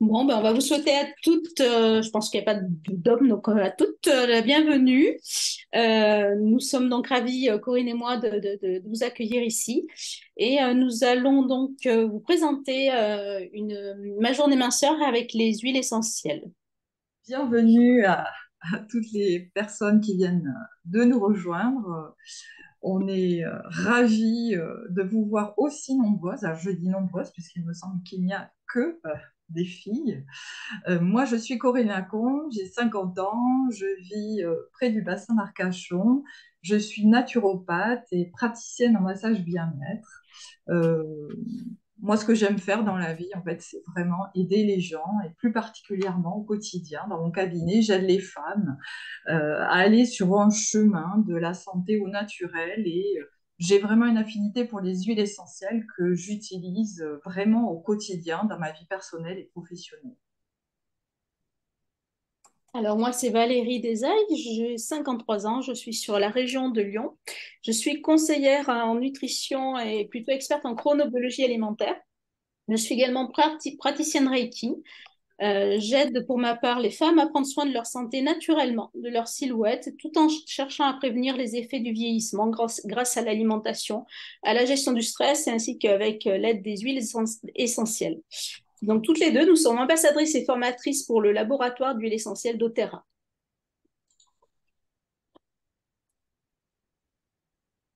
Bon, ben, on va vous souhaiter à toutes, je pense qu'il n'y a pas d'hommes, donc à toutes la bienvenue. Nous sommes donc ravis, Corinne et moi, de vous accueillir ici. Et nous allons donc vous présenter ma journée minceur avec les huiles essentielles. Bienvenue à toutes les personnes qui viennent de nous rejoindre. On est ravis de vous voir aussi nombreuses. Alors, je dis nombreuses puisqu'il me semble qu'il n'y a que des filles. Moi, je suis Corinne Lacombe, j'ai 50 ans, je vis près du bassin d'Arcachon. Je suis naturopathe et praticienne en massage bien-être. Euh, Moi, ce que j'aime faire dans la vie, en fait, c'est vraiment aider les gens et plus particulièrement au quotidien. Dans mon cabinet, j'aide les femmes à aller sur un chemin de la santé au naturel et j'ai vraiment une affinité pour les huiles essentielles que j'utilise vraiment au quotidien dans ma vie personnelle et professionnelle. Alors moi, c'est Valérie Desailles, j'ai 53 ans, je suis sur la région de Lyon. Je suis conseillère en nutrition et plutôt experte en chronobiologie alimentaire. Je suis également praticienne Reiki. J'aide pour ma part les femmes à prendre soin de leur santé naturellement, de leur silhouette, tout en cherchant à prévenir les effets du vieillissement grâce à l'alimentation, à la gestion du stress ainsi qu'avec l'aide des huiles essentielles. Donc toutes les deux, nous sommes ambassadrices et formatrices pour le laboratoire d'huile essentielle d'Otera.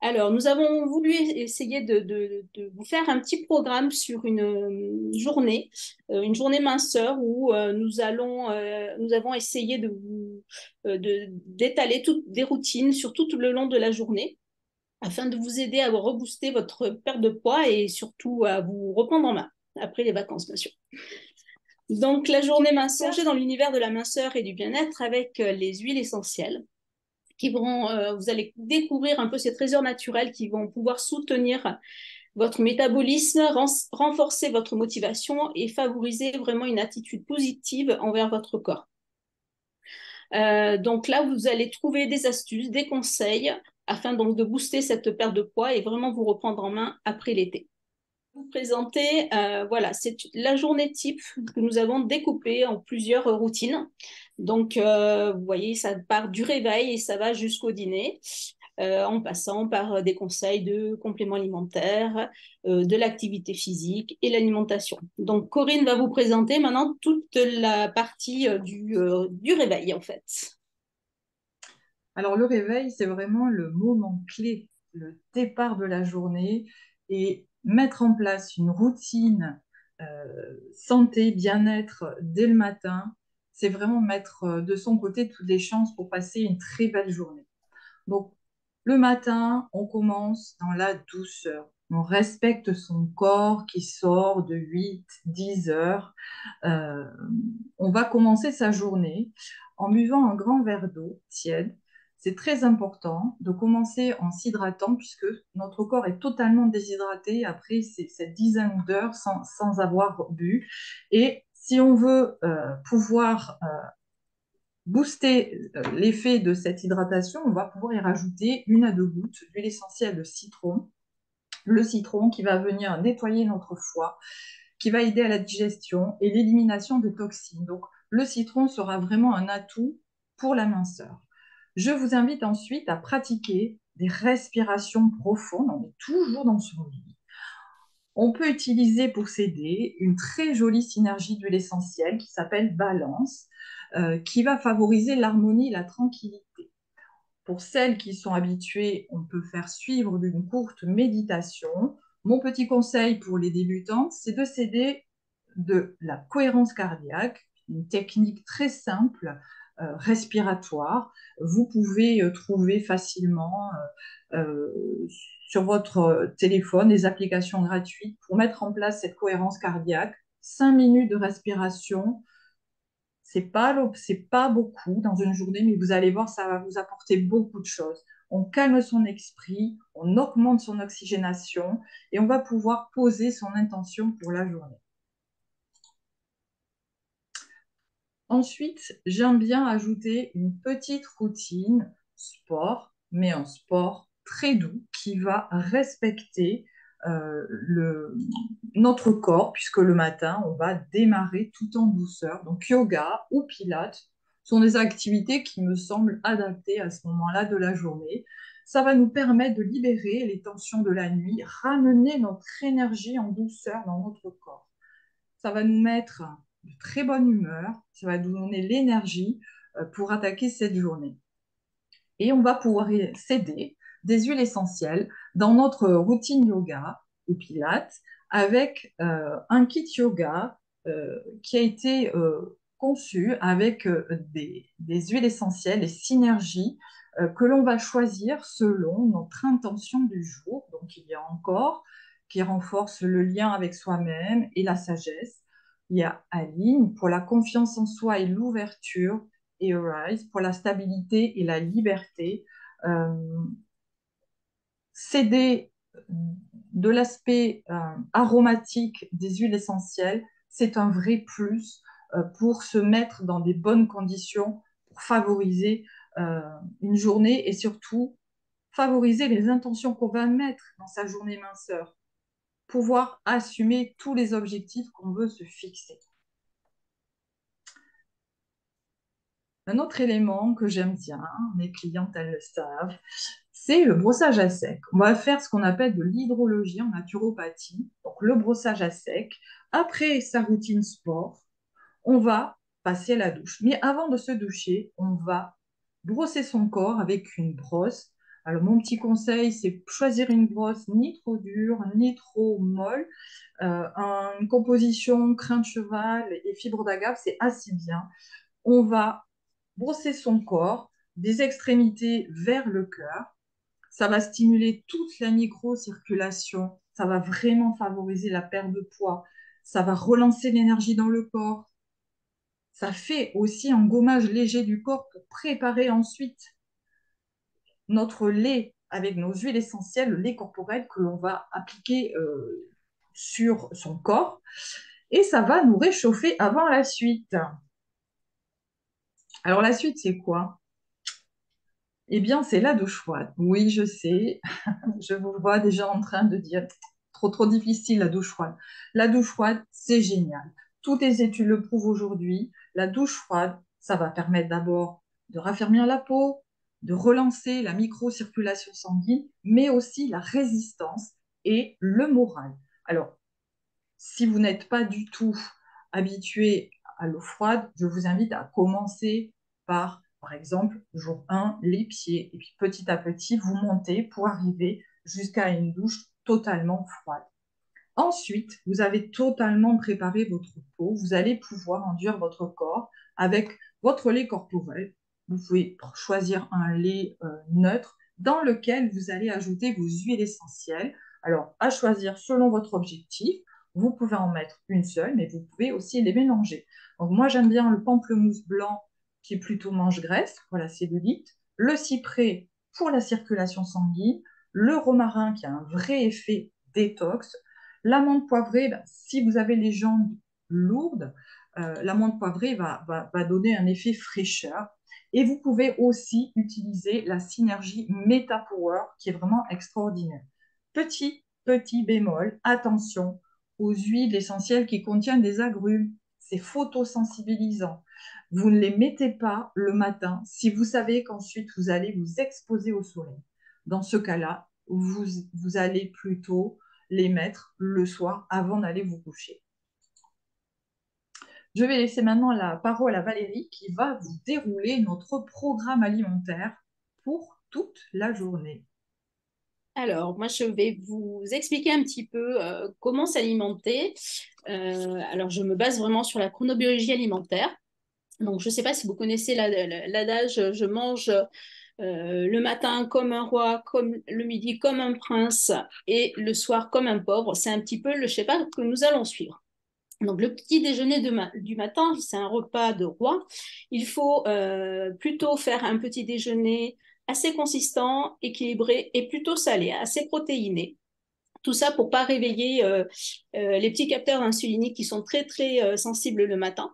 Alors, nous avons voulu essayer de vous faire un petit programme sur une journée minceur où nous avons essayé d'étaler toutes des routines sur tout le long de la journée afin de vous aider à rebooster votre perte de poids et surtout à vous reprendre en main après les vacances, bien sûr. Donc, la journée minceur, j'ai dans l'univers de la minceur et du bien-être avec les huiles essentielles vous allez découvrir un peu ces trésors naturels qui vont pouvoir soutenir votre métabolisme, renforcer votre motivation et favoriser vraiment une attitude positive envers votre corps. Donc là, vous allez trouver des astuces, des conseils afin donc de booster cette perte de poids et vraiment vous reprendre en main après l'été. Vous présenter, voilà, c'est la journée type que nous avons découpée en plusieurs routines. Donc, vous voyez, ça part du réveil et ça va jusqu'au dîner, en passant par des conseils de compléments alimentaires, de l'activité physique et l'alimentation. Donc, Corinne va vous présenter maintenant toute la partie du réveil, en fait. Alors, le réveil, c'est vraiment le moment clé, le départ de la journée et mettre en place une routine santé, bien-être dès le matin, c'est vraiment mettre de son côté toutes les chances pour passer une très belle journée. Donc, le matin, on commence dans la douceur. On respecte son corps qui sort de 8, 10 heures. Euh, on va commencer sa journée en buvant un grand verre d'eau tiède. C'est très important de commencer en s'hydratant puisque notre corps est totalement déshydraté après cette dizaine d'heures sans avoir bu. Et si on veut pouvoir booster l'effet de cette hydratation, on va pouvoir y rajouter 1 à 2 gouttes d'huile essentielle de citron. Le citron qui va venir nettoyer notre foie, qui va aider à la digestion et l'élimination des toxines. Donc, le citron sera vraiment un atout pour la minceur. Je vous invite ensuite à pratiquer des respirations profondes. On est toujours dans son lit. On peut utiliser pour s'aider une très jolie synergie d'huile essentielle qui s'appelle Balance, qui va favoriser l'harmonie et la tranquillité. Pour celles qui sont habituées, on peut faire suivre d'une courte méditation. Mon petit conseil pour les débutants, c'est de s'aider de la cohérence cardiaque, une technique très simple, respiratoire. Vous pouvez trouver facilement sur votre téléphone des applications gratuites pour mettre en place cette cohérence cardiaque. 5 minutes de respiration, c'est pas beaucoup dans une journée, mais vous allez voir, ça va vous apporter beaucoup de choses. On calme son esprit, on augmente son oxygénation et on va pouvoir poser son intention pour la journée. Ensuite, j'aime bien ajouter une petite routine sport, mais un sport très doux qui va respecter notre corps, puisque le matin, on va démarrer tout en douceur. Donc, yoga ou pilates sont des activités qui me semblent adaptées à ce moment-là de la journée. Ça va nous permettre de libérer les tensions de la nuit, ramener notre énergie en douceur dans notre corps. Ça va nous mettre de très bonne humeur, ça va nous donner l'énergie pour attaquer cette journée. Et on va pouvoir s'aider des huiles essentielles dans notre routine yoga ou pilates avec un kit yoga qui a été conçu avec des huiles essentielles et synergies que l'on va choisir selon notre intention du jour. Donc, il y a encore qui renforce le lien avec soi-même et la sagesse. Il y a Aline pour la confiance en soi et l'ouverture et Arise pour la stabilité et la liberté. Euh, S'aider de l'aspect aromatique des huiles essentielles, c'est un vrai plus pour se mettre dans des bonnes conditions, pour favoriser une journée et surtout favoriser les intentions qu'on va mettre dans sa journée minceur, pouvoir assumer tous les objectifs qu'on veut se fixer. Un autre élément que j'aime bien, mes clientes elles le savent, c'est le brossage à sec. On va faire ce qu'on appelle de l'hydrologie en naturopathie. Donc le brossage à sec. Après sa routine sport, on va passer à la douche. Mais avant de se doucher, on va brosser son corps avec une brosse. Alors mon petit conseil, c'est choisir une brosse ni trop dure, ni trop molle. Une composition crin de cheval et fibre d'agave, c'est assez bien. On va brosser son corps des extrémités vers le cœur. Ça va stimuler toute la microcirculation. Ça va vraiment favoriser la perte de poids. Ça va relancer l'énergie dans le corps. Ça fait aussi un gommage léger du corps pour préparer ensuite notre lait avec nos huiles essentielles, le lait corporel que l'on va appliquer sur son corps. Et ça va nous réchauffer avant la suite. Alors la suite, c'est quoi? Eh bien, c'est la douche froide. Oui, je sais, je vous vois déjà en train de dire trop difficile la douche froide. La douche froide, c'est génial. Toutes les études le prouvent aujourd'hui. La douche froide, ça va permettre d'abord de raffermir la peau, de relancer la microcirculation sanguine, mais aussi la résistance et le moral. Alors, si vous n'êtes pas du tout habitué à l'eau froide, je vous invite à commencer par exemple, jour 1, les pieds, et puis petit à petit, vous montez pour arriver jusqu'à une douche totalement froide. Ensuite, vous avez totalement préparé votre peau, vous allez pouvoir enduire votre corps avec votre lait corporel. Vous pouvez choisir un lait neutre dans lequel vous allez ajouter vos huiles essentielles. Alors, à choisir selon votre objectif, vous pouvez en mettre une seule, mais vous pouvez aussi les mélanger. Donc, moi, j'aime bien le pamplemousse blanc qui est plutôt mange-graisse pour la cellulite, le cyprès pour la circulation sanguine, le romarin qui a un vrai effet détox. L'amande poivrée, ben, si vous avez les jambes lourdes, l'amande poivrée va donner un effet fraîcheur. Et vous pouvez aussi utiliser la synergie Meta Power qui est vraiment extraordinaire. Petit bémol, attention aux huiles essentielles qui contiennent des agrumes. C'est photosensibilisant. Vous ne les mettez pas le matin si vous savez qu'ensuite vous allez vous exposer au soleil. Dans ce cas-là, vous allez plutôt les mettre le soir avant d'aller vous coucher. Je vais laisser maintenant la parole à Valérie qui va vous dérouler notre programme alimentaire pour toute la journée. Alors, moi, je vais vous expliquer un petit peu comment s'alimenter. Alors, je me base vraiment sur la chronobiologie alimentaire. Donc, je ne sais pas si vous connaissez l'adage, je mange le matin comme un roi, comme le midi comme un prince et le soir comme un pauvre. C'est un petit peu le schéma que nous allons suivre. Donc, le petit déjeuner du matin, c'est un repas de roi. Il faut plutôt faire un petit déjeuner assez consistant, équilibré et plutôt salé, assez protéiné. Tout ça pour pas réveiller les petits capteurs insuliniques qui sont très sensibles le matin.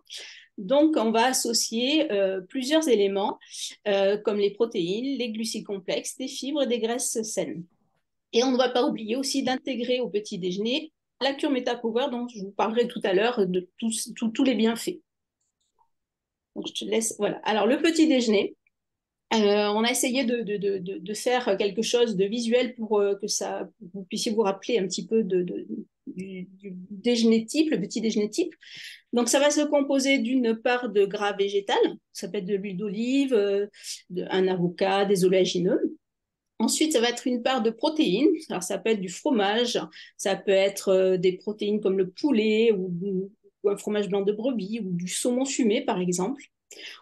Donc, on va associer plusieurs éléments comme les protéines, les glucides complexes, des fibres et des graisses saines. Et on ne va pas oublier aussi d'intégrer au petit déjeuner la cure MetaPower dont je vous parlerai tout à l'heure de tous les bienfaits. Donc, je te laisse. Voilà. Alors, le petit déjeuner, on a essayé de faire quelque chose de visuel pour que vous puissiez vous rappeler un petit peu du déjeuner type, le petit déjeuner type. Donc, ça va se composer d'une part de gras végétal, ça peut être de l'huile d'olive, un avocat, des oléagineux. Ensuite, ça va être une part de protéines. Alors, ça peut être du fromage, ça peut être des protéines comme le poulet ou un fromage blanc de brebis ou du saumon fumé, par exemple.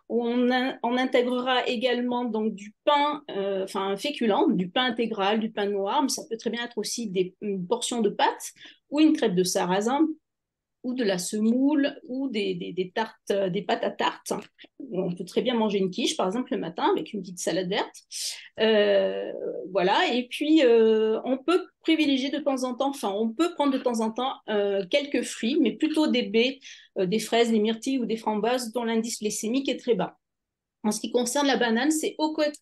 On intégrera également donc du pain, enfin un féculent, du pain intégral, du pain noir, mais ça peut très bien être aussi une portion de pâte ou une crêpe de sarrasin ou de la semoule ou des tartes, des pâtes à tarte. On peut très bien manger une quiche, par exemple, le matin avec une petite salade verte. Euh, voilà. Et puis, on peut privilégier de temps en temps, enfin, on peut prendre de temps en temps quelques fruits, mais plutôt des baies, des fraises, des myrtilles ou des framboises dont l'indice glycémique est très bas. En ce qui concerne la banane, c'est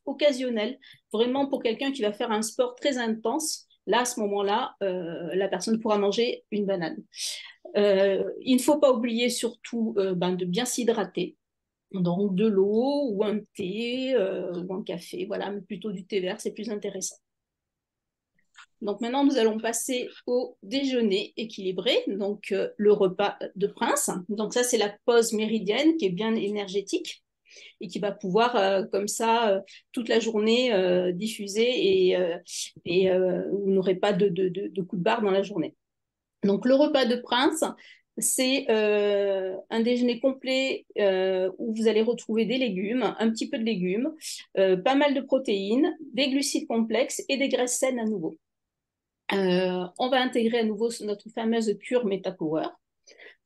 occasionnel, vraiment pour quelqu'un qui va faire un sport très intense. Là, à ce moment-là, la personne pourra manger une banane. Il ne faut pas oublier surtout de bien s'hydrater. Donc de l'eau ou un thé ou un café, voilà, mais plutôt du thé vert, c'est plus intéressant. Donc maintenant, nous allons passer au déjeuner équilibré, donc le repas de prince. Donc ça, c'est la pause méridienne qui est bien énergétique et qui va pouvoir, comme ça, toute la journée diffuser et vous n'aurez pas de coup de barre dans la journée. Donc, le repas de prince, c'est un déjeuner complet où vous allez retrouver des légumes, un petit peu de légumes, pas mal de protéines, des glucides complexes et des graisses saines à nouveau. On va intégrer à nouveau notre fameuse cure MetaPower.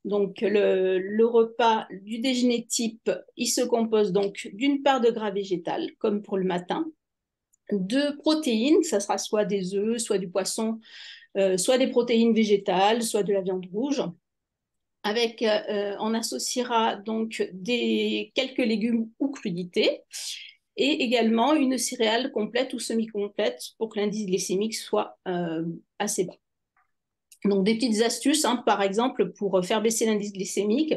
Donc, le repas du déjeuner type, il se compose donc d'une part de gras végétal, comme pour le matin, de protéines, ça sera soit des œufs, soit du poisson, soit des protéines végétales, soit de la viande rouge. On associera donc quelques légumes ou crudités et également une céréale complète ou semi-complète pour que l'indice glycémique soit assez bas. Donc, des petites astuces, hein, par exemple, pour faire baisser l'indice glycémique.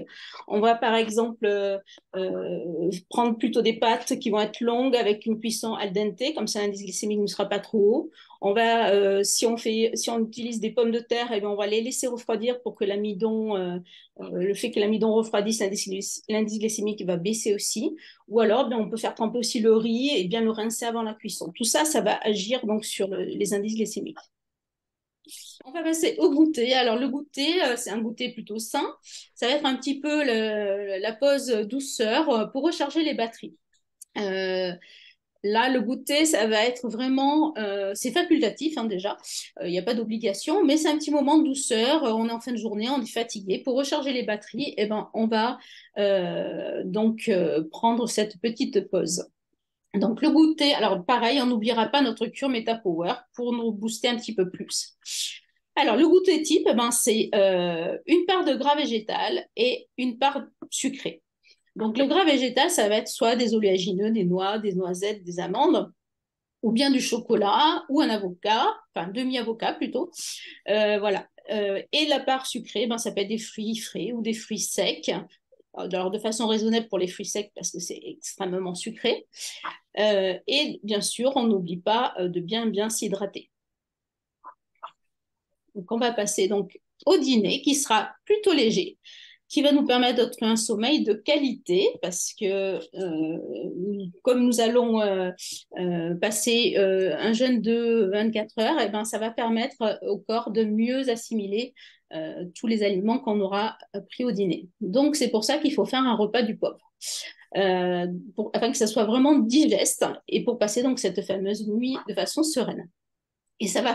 On va, par exemple, prendre plutôt des pâtes qui vont être longues avec une cuisson al dente, comme ça l'indice glycémique ne sera pas trop haut. On va, si on utilise des pommes de terre, eh bien, on va les laisser refroidir pour que le fait que l'amidon refroidisse, l'indice glycémique va baisser aussi. Ou alors, bien, on peut faire tremper aussi le riz et bien le rincer avant la cuisson. Tout ça, ça va agir donc sur les indices glycémiques. On va passer au goûter. Alors, le goûter, c'est un goûter plutôt sain. Ça va être un petit peu la pause douceur pour recharger les batteries. Euh, Là, le goûter, ça va être vraiment, c'est facultatif hein, déjà, il n'y a pas d'obligation, mais c'est un petit moment de douceur, on est en fin de journée, on est fatigué. Pour recharger les batteries, eh ben, on va prendre cette petite pause. Donc le goûter, alors pareil, on n'oubliera pas notre cure MetaPower pour nous booster un petit peu plus. Alors le goûter type, ben, c'est une part de gras végétal et une part sucrée. Donc le gras végétal, ça va être soit des oléagineux, des noix, des noisettes, des amandes, ou bien du chocolat, ou un avocat, enfin demi-avocat plutôt. Voilà. Et la part sucrée, ben, ça peut être des fruits frais ou des fruits secs. Alors de façon raisonnable pour les fruits secs parce que c'est extrêmement sucré. Et bien sûr, on n'oublie pas de bien s'hydrater. Donc, on va passer donc au dîner qui sera plutôt léger, qui va nous permettre de trouver un sommeil de qualité parce que comme nous allons passer un jeûne de 24 heures, et ben, ça va permettre au corps de mieux assimiler tous les aliments qu'on aura pris au dîner. Donc, c'est pour ça qu'il faut faire un repas du pauvre. Afin que ça soit vraiment digeste et pour passer donc cette fameuse nuit de façon sereine. Et ça va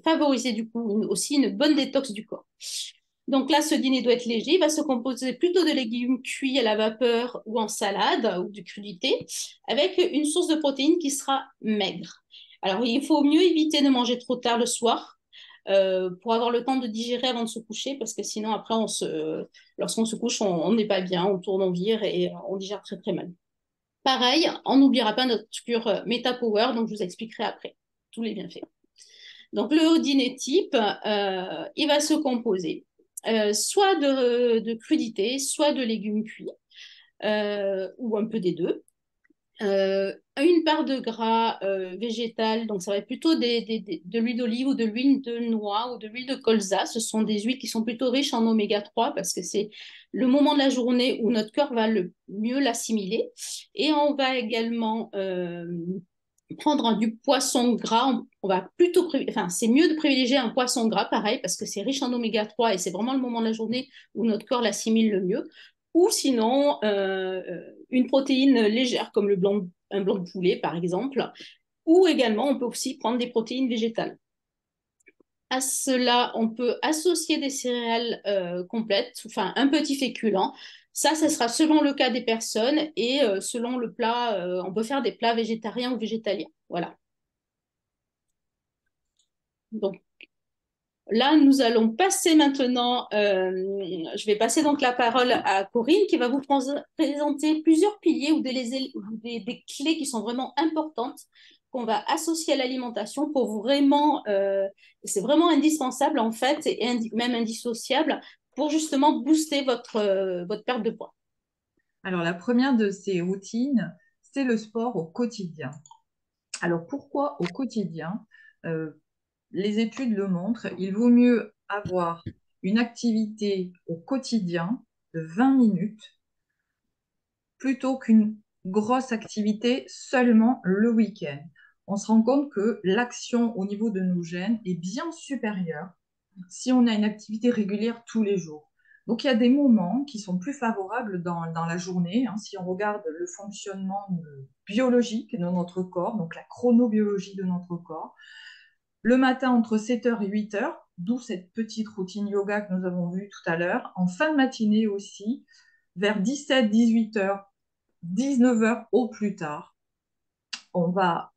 favoriser du coup aussi une bonne détox du corps. Donc là, ce dîner doit être léger. Il va se composer plutôt de légumes cuits à la vapeur ou en salade ou de crudités, avec une source de protéines qui sera maigre. Alors, il faut mieux éviter de manger trop tard le soir pour avoir le temps de digérer avant de se coucher, parce que sinon, après, lorsqu'on se couche, on n'est pas bien, on tourne en vire et on digère très très mal. Pareil, on n'oubliera pas notre cure MetaPower, donc je vous expliquerai après tous les bienfaits. Donc, le dîner type, il va se composer soit de crudités, soit de légumes cuits, ou un peu des deux. Une part de gras végétal, donc ça va être plutôt de l'huile d'olive ou de l'huile de noix ou de l'huile de colza. Ce sont des huiles qui sont plutôt riches en oméga 3 parce que c'est le moment de la journée où notre corps va le mieux l'assimiler. Et on va également prendre du poisson gras. On va plutôt, enfin, c'est mieux de privilégier un poisson gras, pareil, parce que c'est riche en oméga 3 et c'est vraiment le moment de la journée où notre corps l'assimile le mieux. Ou sinon, une protéine légère comme un blanc de poulet, par exemple. Ou également, on peut aussi prendre des protéines végétales. À cela, on peut associer des céréales complètes, enfin un petit féculent. Ça sera selon le cas des personnes et selon le plat. On peut faire des plats végétariens ou végétaliens. Voilà. Donc là, nous allons passer maintenant. Je vais passer donc la parole à Corinne qui va vous présenter plusieurs piliers ou des clés qui sont vraiment importantes qu'on va associer à l'alimentation pour vraiment, c'est vraiment indispensable en fait et même indissociable pour justement booster votre perte de poids. Alors, la première de ces routines, c'est le sport au quotidien. Alors, pourquoi au quotidien? Euh, les études le montrent, il vaut mieux avoir une activité au quotidien de 20 minutes plutôt qu'une grosse activité seulement le week-end. On se rend compte que l'action au niveau de nos gènes est bien supérieure si on a une activité régulière tous les jours. Donc il y a des moments qui sont plus favorables dans la journée, hein, si on regarde le fonctionnement biologique de notre corps, donc la chronobiologie de notre corps. Le matin entre 7h et 8h, d'où cette petite routine yoga que nous avons vue tout à l'heure. En fin de matinée aussi, vers 17, 18h, 19h au plus tard, on va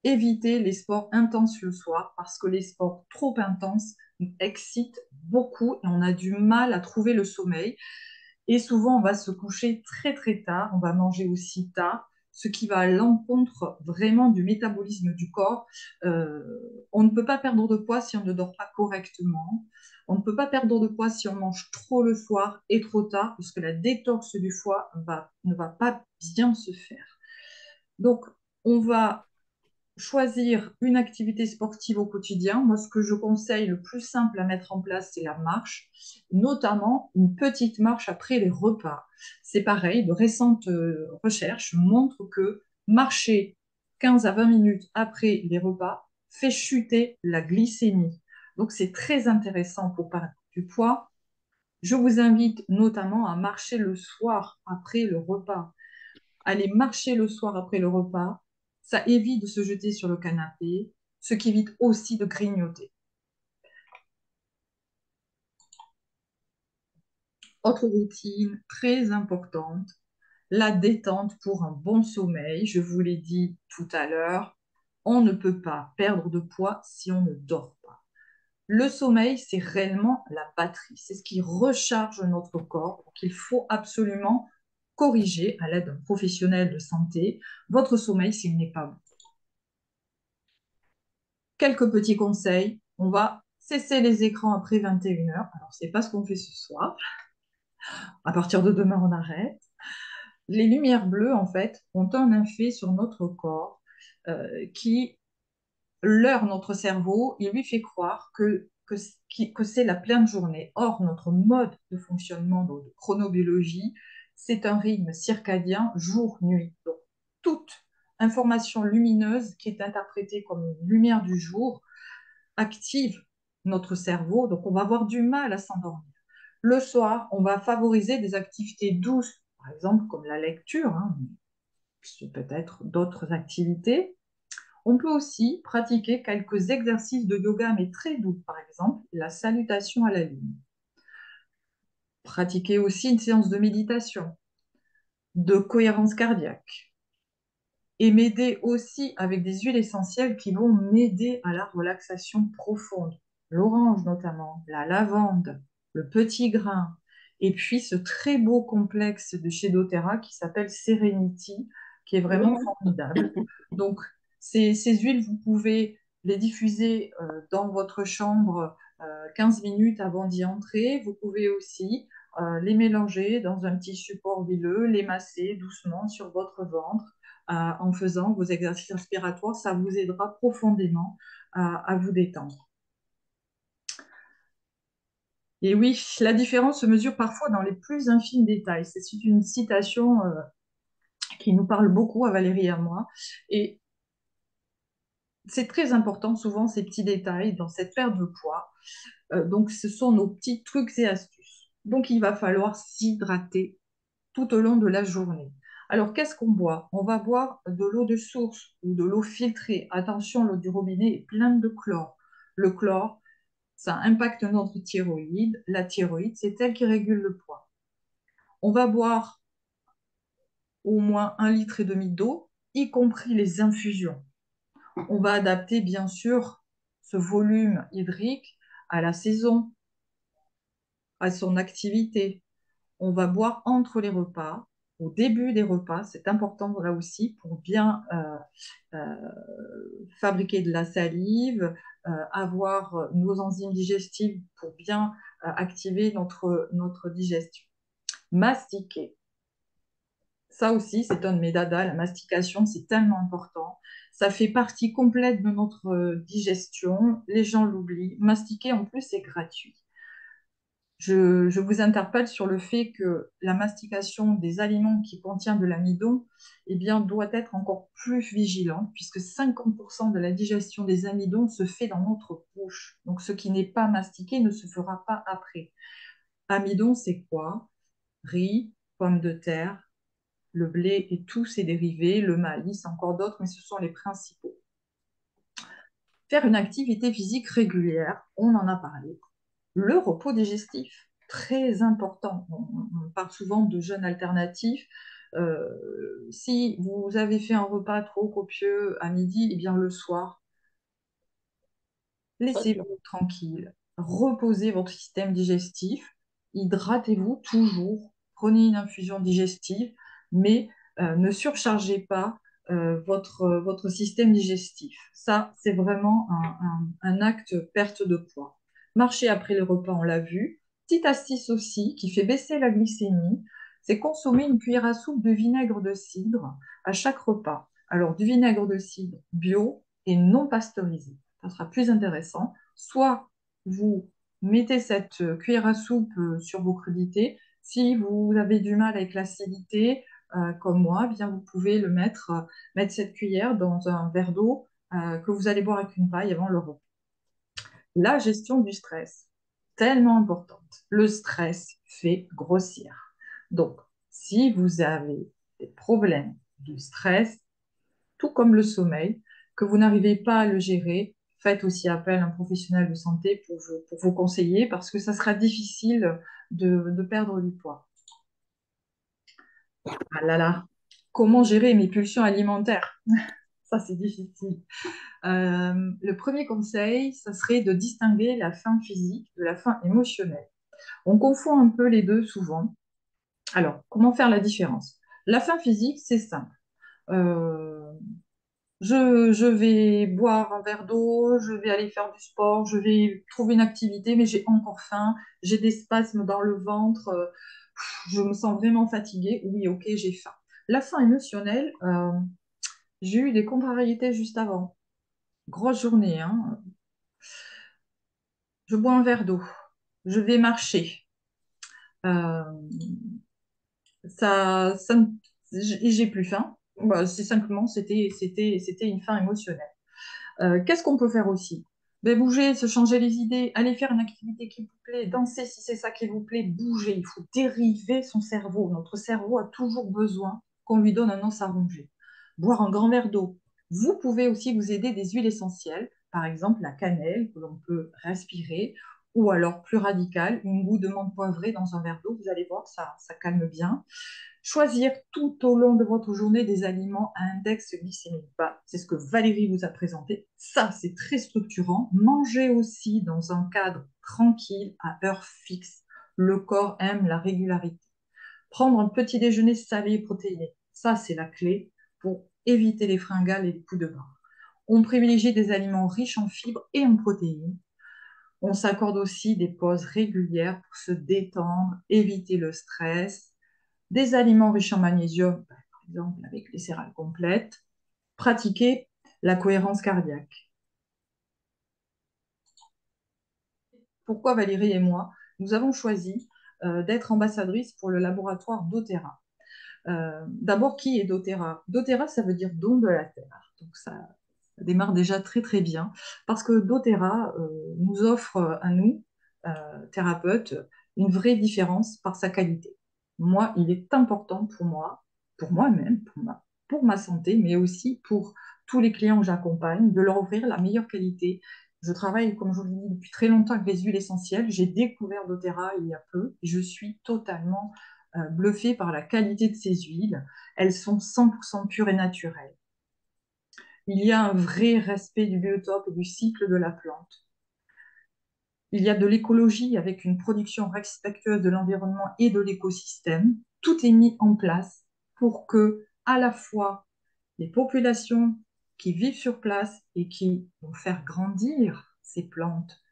éviter les sports intenses le soir parce que les sports trop intenses nous excitent beaucoup et on a du mal à trouver le sommeil. Et souvent, on va se coucher très très tard, on va manger aussi tard, ce qui va à l'encontre vraiment du métabolisme du corps. Euh, on ne peut pas perdre de poids si on ne dort pas correctement. On ne peut pas perdre de poids si on mange trop le soir et trop tard, parce que la détox du foie ne va pas bien se faire. Donc, on va choisir une activité sportive au quotidien. Moi, ce que je conseille le plus simple à mettre en place, c'est la marche, notamment une petite marche après les repas. C'est pareil, de récentes recherches montrent que marcher 15 à 20 minutes après les repas fait chuter la glycémie. Donc, c'est très intéressant pour perdre du poids. Je vous invite notamment à marcher le soir après le repas. Aller marcher le soir après le repas, ça évite de se jeter sur le canapé, ce qui évite aussi de grignoter. Autre routine très importante, la détente pour un bon sommeil. Je vous l'ai dit tout à l'heure, on ne peut pas perdre de poids si on ne dort pas. Le sommeil, c'est réellement la batterie, c'est ce qui recharge notre corps. Donc, il faut absolument corriger à l'aide d'un professionnel de santé votre sommeil s'il n'est pas bon. Quelques petits conseils. On va cesser les écrans après 21h. Alors, c'est pas ce qu'on fait ce soir. À partir de demain, on arrête. Les lumières bleues, en fait, ont un effet sur notre corps qui leurre notre cerveau. Il lui fait croire que c'est la pleine journée. Or, notre mode de fonctionnement de chronobiologie, c'est un rythme circadien jour-nuit. Donc, toute information lumineuse qui est interprétée comme une lumière du jour active notre cerveau, donc on va avoir du mal à s'endormir. Le soir, on va favoriser des activités douces, par exemple comme la lecture, hein, peut-être d'autres activités. On peut aussi pratiquer quelques exercices de yoga, mais très doux, par exemple la salutation à la lune. Pratiquer aussi une séance de méditation, de cohérence cardiaque. Et m'aider aussi avec des huiles essentielles qui vont m'aider à la relaxation profonde. L'orange notamment, la lavande, le petit grain, et puis ce très beau complexe de chez doTERRA qui s'appelle Serenity, qui est vraiment Oui. formidable. Donc, ces huiles, vous pouvez les diffuser dans votre chambre 15 minutes avant d'y entrer. Vous pouvez aussi les mélanger dans un petit support huileux, les masser doucement sur votre ventre en faisant vos exercices respiratoires. Ça vous aidera profondément à vous détendre. Et oui, la différence se mesure parfois dans les plus infimes détails. C'est une citation qui nous parle beaucoup à Valérie et à moi. Et c'est très important souvent ces petits détails dans cette perte de poids. Donc ce sont nos petits trucs et astuces. Donc il va falloir s'hydrater tout au long de la journée. Alors qu'est-ce qu'on boit? On va boire de l'eau de source ou de l'eau filtrée. Attention, l'eau du robinet est pleine de chlore. Le chlore, ça impacte notre thyroïde. La thyroïde, c'est elle qui régule le poids. On va boire au moins 1,5 litre d'eau, y compris les infusions. On va adapter bien sûr ce volume hydrique à la saison, à son activité. On va boire entre les repas, au début des repas, c'est important là aussi pour bien fabriquer de la salive, avoir nos enzymes digestives pour bien activer notre digestion. Mastiquer. Ça aussi, c'est un de mes dadas, la mastication, c'est tellement important. Ça fait partie complète de notre digestion. Les gens l'oublient. Mastiquer, en plus, c'est gratuit. Je vous interpelle sur le fait que la mastication des aliments qui contiennent de l'amidon eh bien, doit être encore plus vigilante, puisque 50% de la digestion des amidons se fait dans notre bouche. Donc, ce qui n'est pas mastiqué ne se fera pas après. Amidon, c'est quoi? Riz, pommes de terre, le blé et tous ses dérivés, le maïs, encore d'autres, mais ce sont les principaux. Faire une activité physique régulière, on en a parlé. Le repos digestif, très important. On parle souvent de jeûne alternatif. Si vous avez fait un repas trop copieux à midi, eh bien le soir, laissez-vous tranquille, reposez votre système digestif, hydratez-vous toujours, prenez une infusion digestive, mais ne surchargez pas votre système digestif. Ça, c'est vraiment un acte perte de poids. Marcher après le repas, on l'a vu. Petite astuce aussi qui fait baisser la glycémie, c'est consommer une cuillère à soupe de vinaigre de cidre à chaque repas. Alors, du vinaigre de cidre bio et non pasteurisé. Ça sera plus intéressant. Soit vous mettez cette cuillère à soupe sur vos crudités. Si vous avez du mal avec l'acidité, comme moi, eh bien vous pouvez mettre cette cuillère dans un verre d'eau que vous allez boire avec une paille avant le repas. La gestion du stress, tellement importante. Le stress fait grossir. Donc, si vous avez des problèmes de stress, tout comme le sommeil, que vous n'arrivez pas à le gérer, faites aussi appel à un professionnel de santé pour vous conseiller parce que ça sera difficile de perdre du poids. Ah là là, comment gérer mes pulsions alimentaires? Ça, c'est difficile. Le premier conseil, ça serait de distinguer la faim physique de la faim émotionnelle. On confond un peu les deux souvent. Alors, comment faire la différence? La faim physique, c'est simple. Euh, je vais boire un verre d'eau, je vais aller faire du sport, je vais trouver une activité, mais j'ai encore faim, j'ai des spasmes dans le ventre, je me sens vraiment fatiguée. Oui, ok, j'ai faim. La faim émotionnelle, j'ai eu des contrariétés juste avant. Grosse journée, hein. Je bois un verre d'eau, je vais marcher. Euh, ça, j'ai plus faim. Bah, c'est simplement, c'était une faim émotionnelle. Qu'est-ce qu'on peut faire aussi? Ben, bouger, se changer les idées, aller faire une activité qui vous plaît, danser si c'est ça qui vous plaît, bouger. Il faut dériver son cerveau. Notre cerveau a toujours besoin qu'on lui donne un os à ronger. Boire un grand verre d'eau. Vous pouvez aussi vous aider des huiles essentielles, par exemple la cannelle que l'on peut respirer, ou alors plus radical, une goutte de menthe poivrée dans un verre d'eau. Vous allez voir, ça calme bien. Choisir tout au long de votre journée des aliments à index glycémique bas. C'est ce que Valérie vous a présenté. Ça, c'est très structurant. Mangez aussi dans un cadre tranquille, à heure fixe. Le corps aime la régularité. Prendre un petit déjeuner salé et protéiné. Ça, c'est la clé pour éviter les fringales et les coups de barre. On privilégie des aliments riches en fibres et en protéines. On s'accorde aussi des pauses régulières pour se détendre, éviter le stress, des aliments riches en magnésium, par exemple avec les céréales complètes, pratiquer la cohérence cardiaque. Pourquoi Valérie et moi, nous avons choisi d'être ambassadrices pour le laboratoire doTERRA. D'abord, qui est doTERRA? doTERRA, ça veut dire don de la terre. Donc ça démarre déjà très très bien parce que doTERRA nous offre à nous, thérapeutes, une vraie différence par sa qualité. Moi, il est important pour moi-même, pour ma santé, mais aussi pour tous les clients que j'accompagne, de leur offrir la meilleure qualité. Je travaille, comme je vous l'ai dit, depuis très longtemps avec les huiles essentielles. J'ai découvert doTERRA il y a peu et je suis totalement bluffée par la qualité de ces huiles. Elles sont 100% pures et naturelles. Il y a un vrai respect du biotope et du cycle de la plante. Il y a de l'écologie avec une production respectueuse de l'environnement et de l'écosystème. Tout est mis en place pour que, à la fois, les populations qui vivent sur place et qui vont faire grandir ces plantes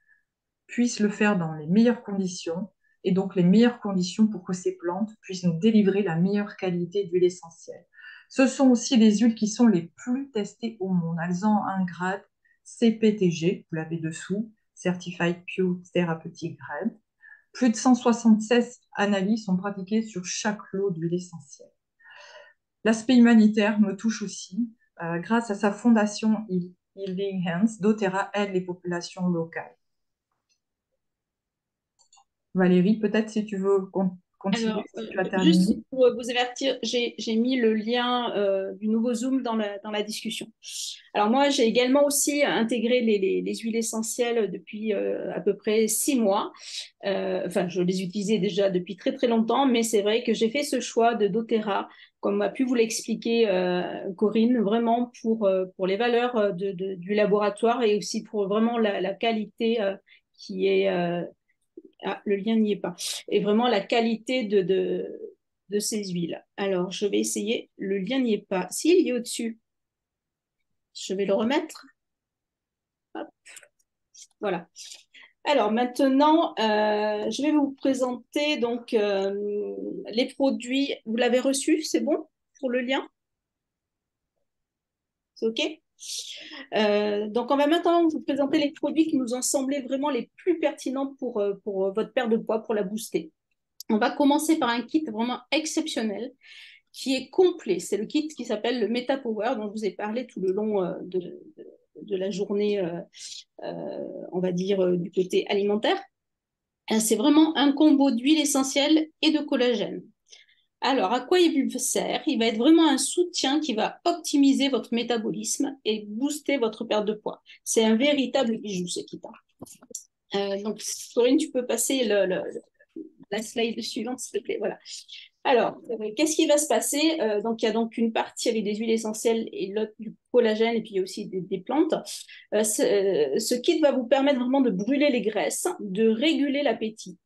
puissent le faire dans les meilleures conditions, et donc les meilleures conditions pour que ces plantes puissent nous délivrer la meilleure qualité d'huile essentielle. Ce sont aussi les huiles qui sont les plus testées au monde. Elles ont un grade CPTG, vous l'avez dessous, Certified Pure Therapeutic Grade. Plus de 176 analyses sont pratiquées sur chaque lot d'huile essentielle. L'aspect humanitaire me touche aussi. Grâce à sa fondation Healing Hands, doTERRA aide les populations locales. Valérie, peut-être si tu veux continuer, Alors, si tu as juste terminé. pour vous avertir, j'ai mis le lien du nouveau Zoom dans la discussion. Alors moi, j'ai également aussi intégré les huiles essentielles depuis à peu près 6 mois. Enfin, je les utilisais déjà depuis très très longtemps, mais c'est vrai que j'ai fait ce choix de doTERRA, comme a pu vous l'expliquer Corinne, vraiment pour les valeurs du laboratoire et aussi pour vraiment la qualité qui est ah, le lien n'y est pas. Et vraiment la qualité de ces huiles. Alors, je vais essayer. Le lien n'y est pas. S'il y est au-dessus, je vais le remettre. Hop, voilà. Alors maintenant, je vais vous présenter donc les produits. Vous l'avez reçu, c'est bon pour le lien? C'est OK? Donc, on va maintenant vous présenter les produits qui nous ont semblé vraiment les plus pertinents pour votre perte de poids, pour la booster. On va commencer par un kit vraiment exceptionnel qui est complet. C'est le kit qui s'appelle le Meta Power dont je vous ai parlé tout le long de la journée, on va dire, du côté alimentaire. C'est vraiment un combo d'huile essentielle et de collagène. Alors, à quoi il sert? Il va être vraiment un soutien qui va optimiser votre métabolisme et booster votre perte de poids. C'est un véritable bijou, ce kit. Donc, Corinne, tu peux passer la slide suivante, s'il te plaît. Voilà. Alors, qu'est-ce qui va se passer? Donc, il y a donc une partie avec des huiles essentielles et l'autre du collagène, et puis il y a aussi des plantes. Ce kit va vous permettre vraiment de brûler les graisses, de réguler l'appétit.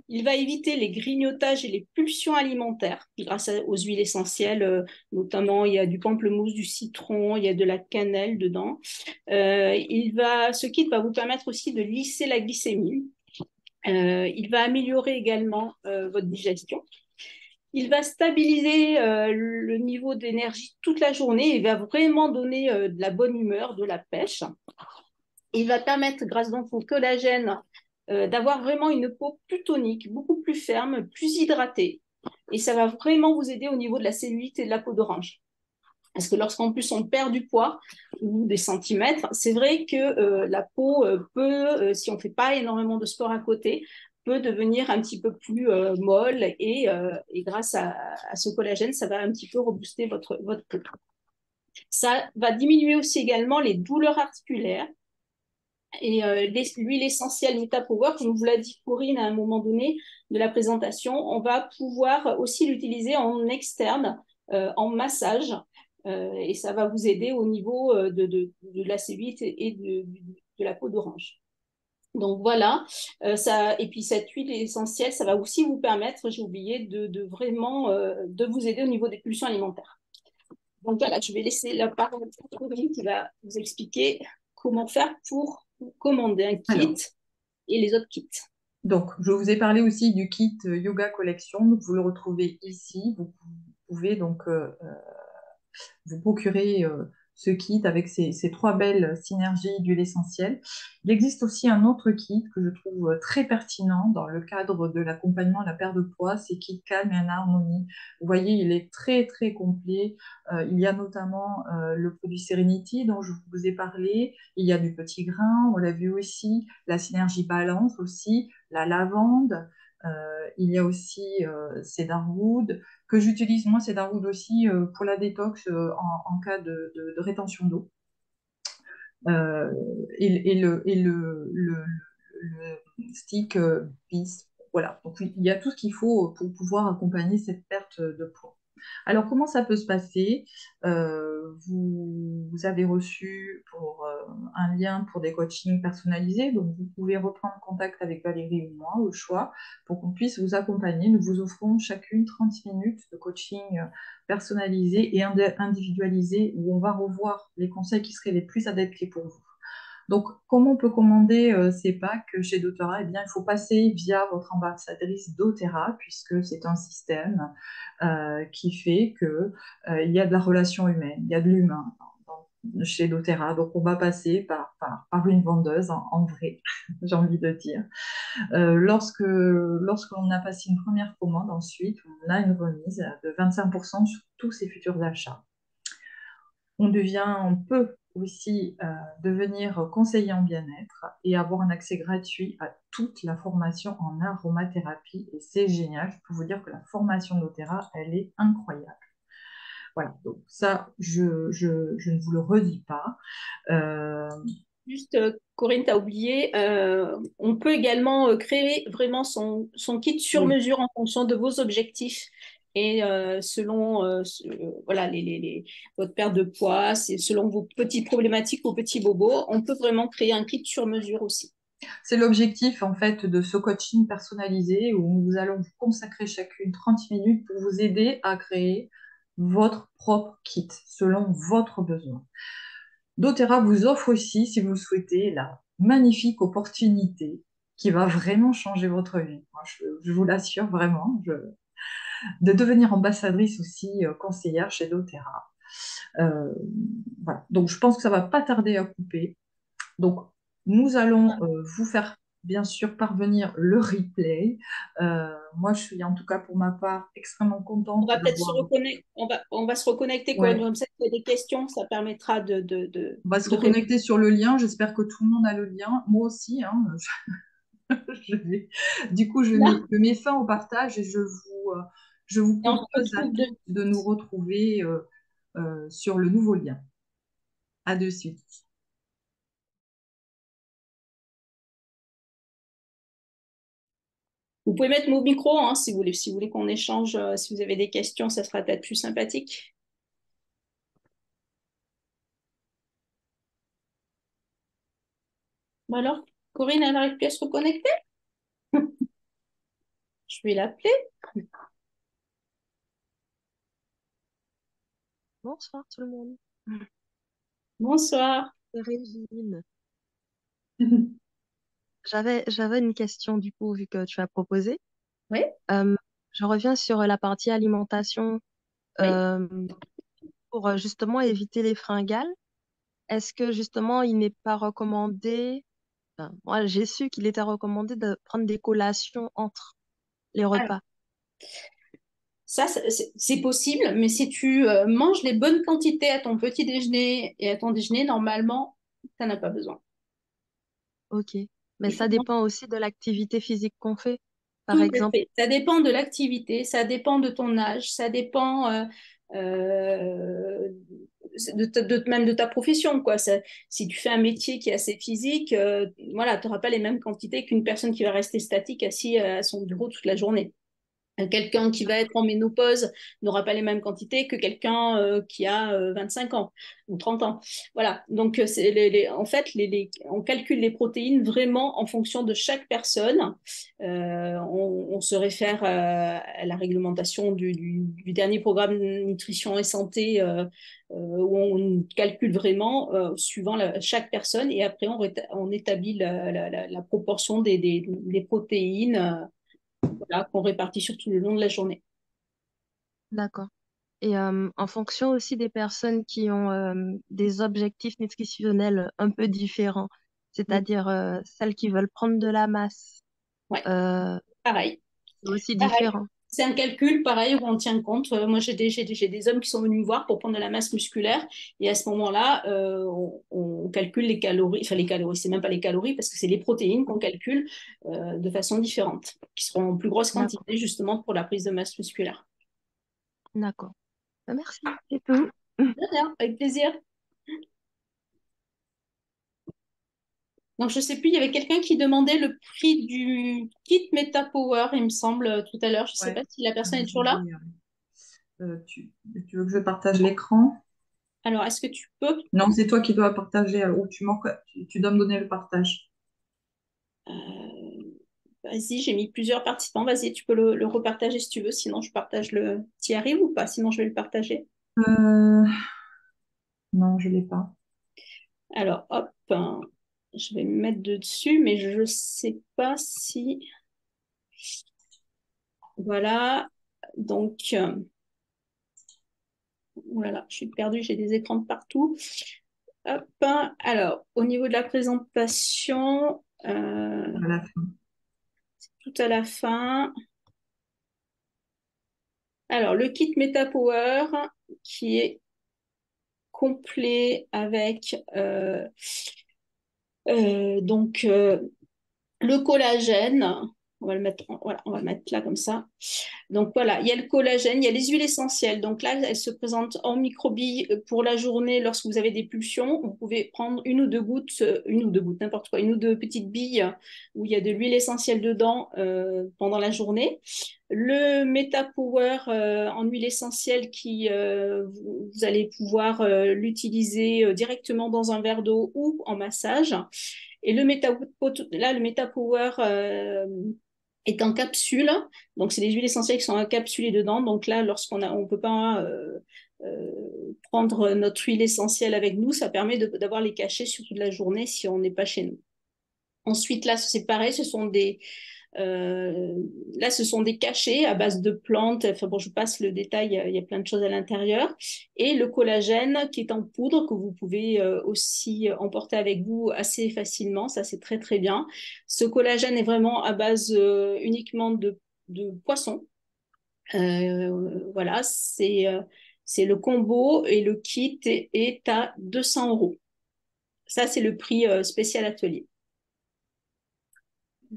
Il va éviter les grignotages et les pulsions alimentaires grâce aux huiles essentielles. Notamment, il y a du pamplemousse, du citron, il y a de la cannelle dedans. Ce kit va vous permettre aussi de lisser la glycémie. Il va améliorer également votre digestion. Il va stabiliser le niveau d'énergie toute la journée. Il va vraiment donner de la bonne humeur, de la pêche. Il va permettre, grâce donc au collagène, d'avoir vraiment une peau plus tonique, beaucoup plus ferme, plus hydratée. Et ça va vraiment vous aider au niveau de la cellulite et de la peau d'orange. Parce que lorsqu'en plus on perd du poids ou des centimètres, c'est vrai que la peau peut, si on ne fait pas énormément de sport à côté, peut devenir un petit peu plus molle et grâce à ce collagène, ça va un petit peu rebooster votre peau. Ça va diminuer aussi également les douleurs articulaires. Et l'huile essentielle MetaPower, comme vous l'a dit Corinne à un moment donné de la présentation, on va pouvoir aussi l'utiliser en externe, en massage, et ça va vous aider au niveau de la cellulite et de la peau d'orange. Donc voilà, et puis cette huile essentielle, ça va aussi vous permettre, j'ai oublié, de vraiment de vous aider au niveau des pulsions alimentaires. Donc voilà, je vais laisser la parole à Corinne qui va vous expliquer comment faire pour commander un kit Alors, et les autres kits. donc, je vous ai parlé aussi du kit Yoga Collection. Donc, vous le retrouvez ici. Vous pouvez donc vous procurer ce kit avec ces trois belles synergies d'huile essentielle. Il existe aussi un autre kit que je trouve très pertinent dans le cadre de l'accompagnement à la perte de poids, c'est Kit Calme et en harmonie. Vous voyez, il est très très complet. Il y a notamment le produit Serenity dont je vous ai parlé. Il y a du petit grain, on l'a vu aussi, la synergie balance aussi, la lavande. Il y a aussi Cedarwood que j'utilise moi, Cedarwood aussi pour la détox en cas de rétention d'eau. Euh, le stick bis. Voilà, donc il y a tout ce qu'il faut pour pouvoir accompagner cette perte de poids. Alors, comment ça peut se passer? Vous avez reçu un lien pour des coachings personnalisés, donc vous pouvez reprendre contact avec Valérie ou moi, au choix, pour qu'on puisse vous accompagner. Nous vous offrons chacune 30 minutes de coaching personnalisé et individualisé, où on va revoir les conseils qui seraient les plus adaptés pour vous. Donc, comment on peut commander ces packs chez doTERRA? Eh bien, il faut passer via votre ambassadrice doTERRA, puisque c'est un système qui fait que il y a de la relation humaine, il y a de l'humain chez doTERRA. Donc, on va passer par une vendeuse en vrai, j'ai envie de dire. Lorsqu'on a passé une première commande, ensuite, on a une remise de 25% sur tous ses futurs achats. On peut aussi devenir conseiller en bien-être et avoir un accès gratuit à toute la formation en aromathérapie. Et c'est génial, je peux vous dire que la formation doTERRA, elle est incroyable. Voilà, donc ça, je ne vous le redis pas. Euh, Juste, Corinne, tu as oublié, on peut également créer vraiment son kit sur oui, mesure en fonction de vos objectifs et selon voilà, votre perte de poids, c'est selon vos petites problématiques, vos petits bobos, on peut vraiment créer un kit sur mesure aussi. c'est l'objectif en fait de ce coaching personnalisé où nous allons vous consacrer chacune 30 minutes pour vous aider à créer votre propre kit selon votre besoin. doTERRA vous offre aussi, si vous le souhaitez, la magnifique opportunité qui va vraiment changer votre vie. Moi, je vous l'assure vraiment, de devenir ambassadrice aussi conseillère chez doTERRA. Euh, voilà. Donc, je pense que ça va pas tarder à couper. Donc, nous allons vous faire bien sûr parvenir le replay. Moi, je suis en tout cas pour ma part extrêmement On contente va de peut-être se voir. reconnecter, on va se reconnecter, Corinne, Ouais, comme ça, si tu as des questions, ça permettra on va se de répondre. reconnecter sur le lien. J'espère que tout le monde a le lien. Moi aussi, hein. Du coup, Là, je mets fin au partage et je vous et on se propose à retrouve tous de nous retrouver sur le nouveau lien. À de suite. Vous pouvez mettre mon micro hein, si vous voulez qu'on échange, si vous avez des questions, ça sera peut-être plus sympathique. Bon alors, Corinne, elle n'arrive plus à se reconnecter? Je vais l'appeler. Bonsoir tout le monde. Bonsoir. C'est Régine. J'avais une question du coup, vu que tu as proposé. Oui, Euh, je reviens sur la partie alimentation oui. euh, pour justement éviter les fringales. Est-ce que justement il n'est pas recommandé, enfin, moi j'ai su qu'il était recommandé de prendre des collations entre les Alors, repas. ça, c'est possible, mais si tu manges les bonnes quantités à ton petit déjeuner et à ton déjeuner, normalement, tu n'en as pas besoin. Ok. Mais Il faut ça dépend aussi de l'activité physique qu'on fait. Par tout à exemple, fait. Ça dépend de l'activité, ça dépend de ton âge, ça dépend euh, même de ta profession, quoi. Si tu fais un métier qui est assez physique, voilà, tu n'auras pas les mêmes quantités qu'une personne qui va rester statique assis à son bureau toute la journée. Quelqu'un qui va être en ménopause n'aura pas les mêmes quantités que quelqu'un qui a 25 ans ou 30 ans. Voilà. Donc, en fait, on calcule les protéines vraiment en fonction de chaque personne. On se réfère à la réglementation du dernier programme nutrition et santé où on calcule vraiment suivant chaque personne et après on établit la proportion des protéines. Voilà, qu'on répartit sur tout le long de la journée. D'accord. Et en fonction aussi des personnes qui ont des objectifs nutritionnels un peu différents, Mm. c'est-à-dire celles qui veulent prendre de la masse, Ouais, euh, pareil. c'est aussi Pareil. différent. C'est un calcul, pareil, où on tient compte. Moi, j'ai des hommes qui sont venus me voir pour prendre de la masse musculaire. Et à ce moment-là, on calcule les calories. Enfin, les calories, c'est même pas les calories, parce que c'est les protéines qu'on calcule de façon différente, qui seront en plus grosse D'accord, quantité, justement, pour la prise de masse musculaire. d'accord. Merci, c'est tout. De rien, avec plaisir. Donc, je sais plus, il y avait quelqu'un qui demandait le prix du kit Meta Power, il me semble, tout à l'heure. Je sais Ouais. pas si la personne est Je toujours là. vais, tu veux que je partage l'écran? Alors, est-ce que tu peux Non, c'est toi qui dois partager. Ou tu dois me donner le partage. Vas-y, j'ai mis plusieurs participants. Vas-y, tu peux le repartager si tu veux. Sinon, je partage le. Tu y arrives ou pas? Sinon, je vais le partager. Euh, non, je ne l'ai pas. Alors, hop, hein, je vais me mettre dessus, mais je ne sais pas si. Voilà. Donc, voilà, je suis perdue, j'ai des écrans de partout. Hop, hein. Alors, au niveau de la présentation, À la fin. tout à la fin. Alors, le kit Meta Power qui est complet avec donc le collagène. On va le mettre, voilà, on va le mettre là comme ça. Donc voilà, il y a le collagène, il y a les huiles essentielles. Donc là, elles se présentent en microbilles pour la journée lorsque vous avez des pulsions. Vous pouvez prendre une ou deux gouttes, n'importe quoi, une ou deux petites billes où il y a de l'huile essentielle dedans pendant la journée. Le Meta Power en huile essentielle qui vous allez pouvoir l'utiliser directement dans un verre d'eau ou en massage. Et le Meta Power est en capsule. Donc, c'est des huiles essentielles qui sont encapsulées dedans. Donc là, on ne peut pas euh, prendre notre huile essentielle avec nous, ça permet d'avoir les cachets sur toute la journée si on n'est pas chez nous. Ensuite, là, c'est pareil, euh, ce sont des cachets à base de plantes. Enfin bon, je passe le détail, il y a plein de choses à l'intérieur. Et le collagène qui est en poudre que vous pouvez aussi emporter avec vous assez facilement. Ça, c'est très, très bien. Ce collagène est vraiment à base uniquement de poisson. Voilà, c'est le combo et le kit est à 200 euros. Ça, c'est le prix spécial atelier.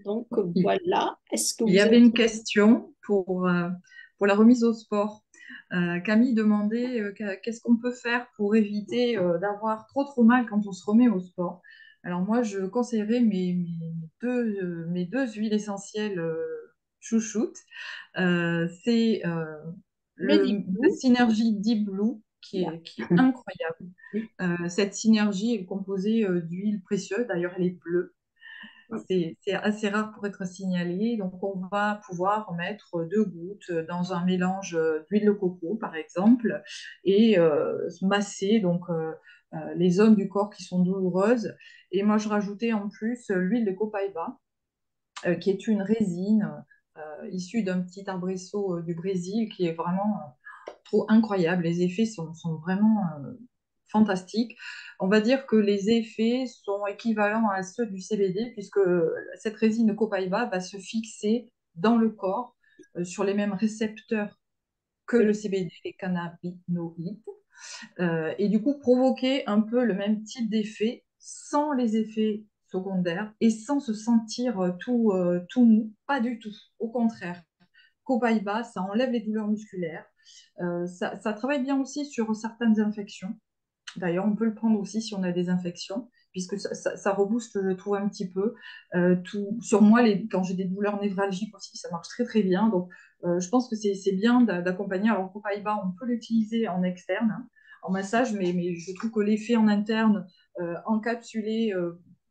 Donc Il voilà, est-ce que il y vous avait avez... une question pour la remise au sport. Camille demandait qu'est-ce qu'on peut faire pour éviter d'avoir trop mal quand on se remet au sport. Alors moi, je conseillerais mes deux huiles essentielles chouchoutes. C'est Le Deep la Blue. synergie Deep Blue Là. qui est incroyable. Cette synergie est composée d'huiles précieuses, d'ailleurs elle est bleue. C'est assez rare pour être signalé. Donc, on va pouvoir mettre deux gouttes dans un mélange d'huile de coco, par exemple, et masser les zones du corps qui sont douloureuses. Et moi, je rajoutais en plus l'huile de copaïba, qui est une résine issue d'un petit arbrisseau du Brésil qui est vraiment trop incroyable. Les effets sont vraiment fantastiques. On va dire que les effets sont équivalents à ceux du CBD, puisque cette résine de copaïba va se fixer dans le corps sur les mêmes récepteurs que le CBD, les cannabinoïdes, et du coup provoquer un peu le même type d'effet sans les effets secondaires et sans se sentir tout mou, pas du tout, au contraire. Copaïba, ça enlève les douleurs musculaires. Ça travaille bien aussi sur certaines infections. D'ailleurs, on peut le prendre aussi si on a des infections, puisque ça rebooste, je trouve, un petit peu. Sur moi, quand j'ai des douleurs névralgiques aussi, ça marche très très bien. Donc, je pense que c'est bien d'accompagner. Alors, Copaiba, on peut l'utiliser en externe, hein, en massage, mais je trouve que l'effet en interne, encapsulé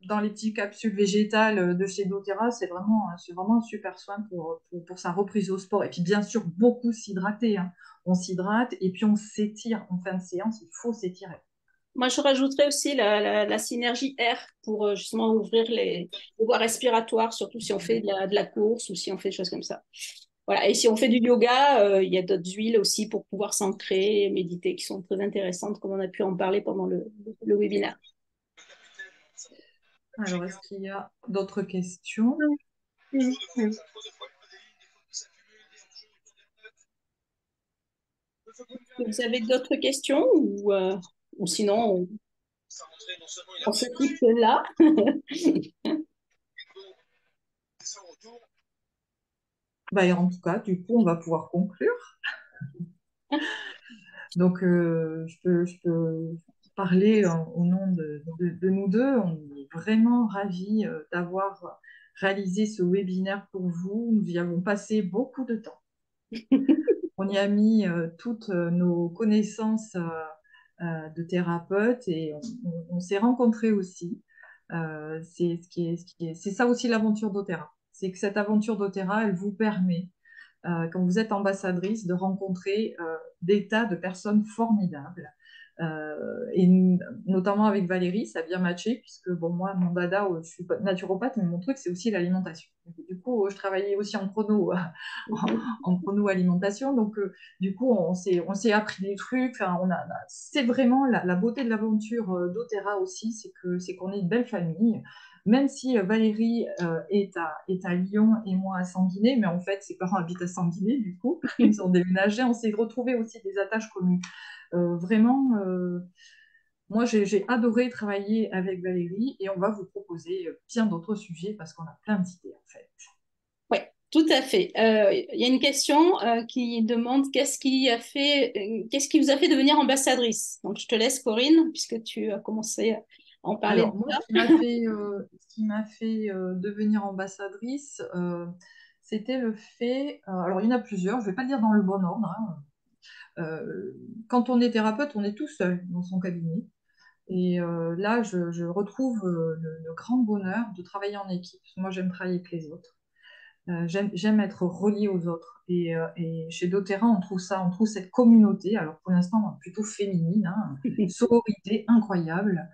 dans les petites capsules végétales de chez doTERRA, c'est vraiment un super soin pour sa reprise au sport. Et puis, bien sûr, beaucoup s'hydrater, hein. On s'hydrate et puis on s'étire en fin de séance. Il faut s'étirer. Moi, je rajouterais aussi la synergie air pour justement ouvrir les voies respiratoires, surtout si on fait de la course ou si on fait des choses comme ça. Voilà. Et si on fait du yoga, il y a d'autres huiles aussi pour pouvoir s'ancrer et méditer qui sont très intéressantes, comme on a pu en parler pendant le webinaire. Alors, est-ce qu'il y a d'autres questions? Vous avez d'autres questions ou sinon on se quitte là. Bah, et en tout cas, du coup, on va pouvoir conclure. Donc, je peux parler au nom de nous deux. On est vraiment ravis d'avoir réalisé ce webinaire pour vous. Nous y avons passé beaucoup de temps. On y a mis toutes nos connaissances de thérapeutes et on s'est rencontrés aussi. C'est ça aussi l'aventure doTERRA. C'est que cette aventure doTERRA, elle vous permet quand vous êtes ambassadrice, de rencontrer des tas de personnes formidables. Et notamment avec Valérie, ça a bien matché, puisque bon, moi, mon dada, je suis naturopathe, mais mon truc, c'est aussi l'alimentation. Du coup, je travaillais aussi en chrono, en chrono alimentation. Donc, du coup, on s'est appris des trucs. Enfin, c'est vraiment la beauté de l'aventure doTERRA aussi, c'est qu'on est une belle famille. Même si Valérie est à Lyon et moi à Sanguinet, mais en fait, ses parents habitent à Sanguinet, du coup, ils ont déménagé. On s'est retrouvés aussi des attaches communes. Vraiment, moi, j'ai adoré travailler avec Valérie et on va vous proposer bien d'autres sujets parce qu'on a plein d'idées, en fait. Oui, tout à fait. Il y a une question qui demande qu'est-ce qui vous a fait devenir ambassadrice? Donc, je te laisse, Corinne, puisque tu as commencé à en parler. Alors, moi, ce qui m'a fait devenir ambassadrice, c'était le fait. Alors, il y en a plusieurs, je ne vais pas le dire dans le bon ordre, hein. Quand on est thérapeute, on est tout seul dans son cabinet. Et là, je retrouve le grand bonheur de travailler en équipe. Moi, j'aime travailler avec les autres. J'aime être reliée aux autres. Et chez doTERRA, on trouve ça, on trouve cette communauté, alors pour l'instant plutôt féminine, hein, sororité incroyable.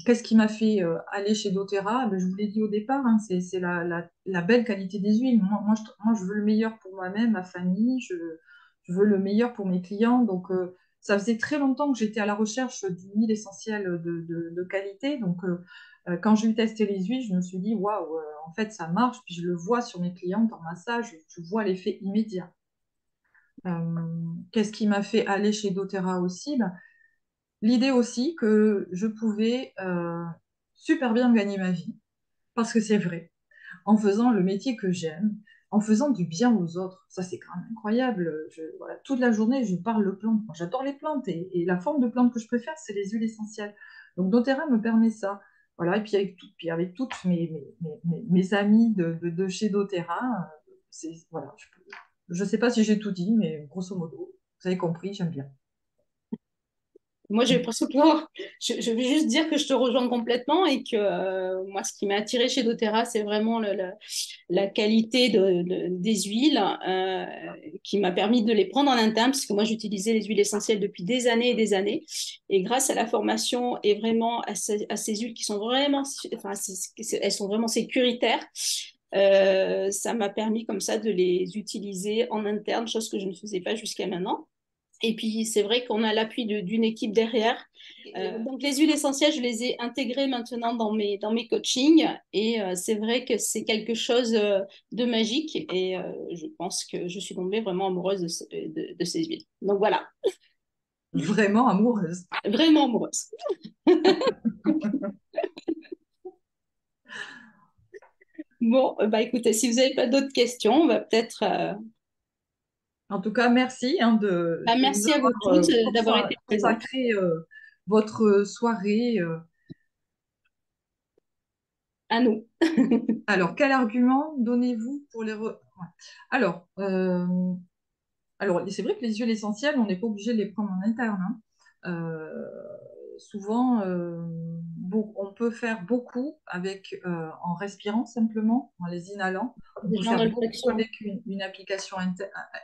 Qu'est-ce qui m'a fait aller chez doTERRA? Ben, je vous l'ai dit au départ, hein, c'est la belle qualité des huiles. Moi, je veux le meilleur pour moi-même, ma famille, je veux le meilleur pour mes clients. Donc, ça faisait très longtemps que j'étais à la recherche d'huiles essentielles de qualité. Donc, quand j'ai eu testé les huiles, je me suis dit, waouh, en fait, ça marche. Puis je le vois sur mes clientes en massage, je vois l'effet immédiat. Qu'est-ce qui m'a fait aller chez doTERRA aussi? Ben, l'idée aussi que je pouvais super bien gagner ma vie, parce que c'est vrai, en faisant le métier que j'aime, en faisant du bien aux autres. Ça, c'est quand même incroyable. Voilà, toute la journée, je parle de plantes. Moi, j'adore les plantes et la forme de plante que je préfère, c'est les huiles essentielles. Donc, doTERRA me permet ça. Voilà, et puis avec toutes mes amies de chez doTERRA, voilà, je ne sais pas si j'ai tout dit, mais grosso modo, vous avez compris, j'aime bien. Moi, j'ai presque peur. Je vais juste dire que je te rejoins complètement et que moi, ce qui m'a attiré chez doTERRA, c'est vraiment la qualité des huiles qui m'a permis de les prendre en interne, parce que moi, j'utilisais les huiles essentielles depuis des années et des années. Et grâce à la formation et vraiment à ces huiles qui sont vraiment, enfin, elles sont vraiment sécuritaires. Ça m'a permis comme ça de les utiliser en interne, chose que je ne faisais pas jusqu'à maintenant. Et puis, c'est vrai qu'on a l'appui d'une équipe derrière. Donc, les huiles essentielles, je les ai intégrées maintenant dans mes coachings. Et c'est vrai que c'est quelque chose de magique. Et je pense que je suis tombée vraiment amoureuse de ces huiles. Donc, voilà, Vraiment amoureuse. vraiment amoureuse. Bon, bah écoutez, si vous n'avez pas d'autres questions, on va peut-être. En tout cas, merci hein, Bah, de nous merci à vous avoir toutes d'avoir été présentes. consacré votre soirée À nous. Alors, quel argument donnez-vous pour les... Ouais. Alors, alors, c'est vrai que les huiles essentielles, on n'est pas obligé de les prendre en interne, hein. Souvent, on peut faire beaucoup avec, en respirant simplement, en les inhalant. On Des peut gens faire beaucoup d'olfaction. avec une application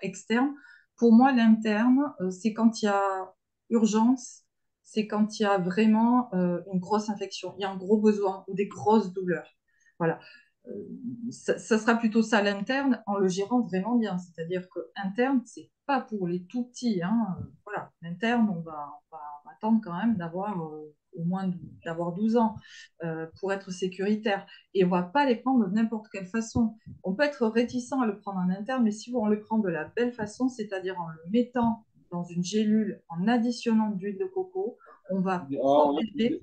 externe. Pour moi, l'interne, c'est quand il y a urgence, c'est quand il y a vraiment une grosse infection, il y a un gros besoin ou des grosses douleurs. Voilà. Euh, ça sera plutôt ça l'interne en le gérant vraiment bien. C'est-à-dire que interne, c'est pas pour les tout petits, hein. Voilà, l'interne, on va attendre quand même d'avoir au moins d'avoir 12 ans pour être sécuritaire. Et on va pas les prendre de n'importe quelle façon. On peut être réticent à le prendre en interne, mais si on le prend de la belle façon, c'est-à-dire en le mettant dans une gélule, en additionnant de l'huile de coco, on va protéger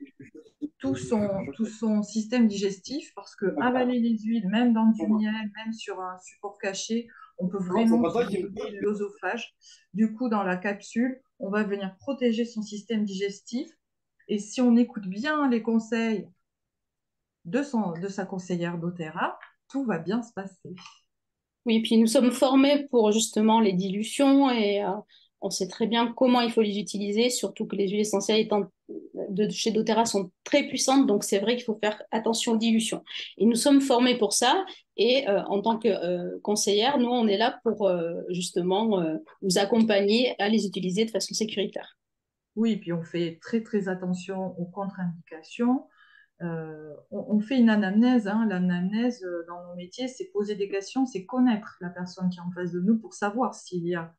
tout son système digestif parce que avaler les huiles, même dans du miel, même sur un support caché, on peut vraiment stimuler l'œsophage. Du coup, dans la capsule, on va venir protéger son système digestif. Et si on écoute bien les conseils de sa conseillère doTERRA, tout va bien se passer. Oui, puis nous sommes formés pour justement les dilutions et on sait très bien comment il faut les utiliser, surtout que les huiles essentielles de chez doTERRA sont très puissantes, donc c'est vrai qu'il faut faire attention aux dilutions. Et nous sommes formés pour ça et en tant que conseillère, nous, on est là pour justement vous accompagner à les utiliser de façon sécuritaire. Oui, puis on fait très très attention aux contre-indications. On fait une anamnèse, hein. L'anamnèse dans nos métiers, c'est poser des questions, c'est connaître la personne qui est en face de nous pour savoir s'il y a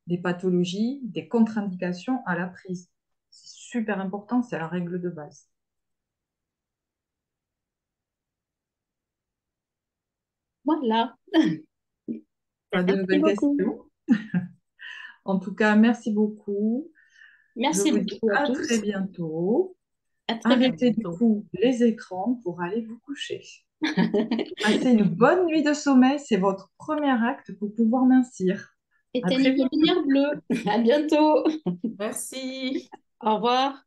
des pathologies, des contre-indications à la prise. C'est super important, c'est la règle de base. Voilà. Pas de Merci nouvelles beaucoup. questions. En tout cas, merci beaucoup. Je Merci vous dis beaucoup à à très tous. bientôt. À très À Arrêtez du bientôt. coup les écrans pour aller vous coucher. Passez une bonne nuit de sommeil, c'est votre premier acte pour pouvoir mincir. À très Éteignez vos bientôt. lumières bleues. À bientôt. Merci. Au revoir.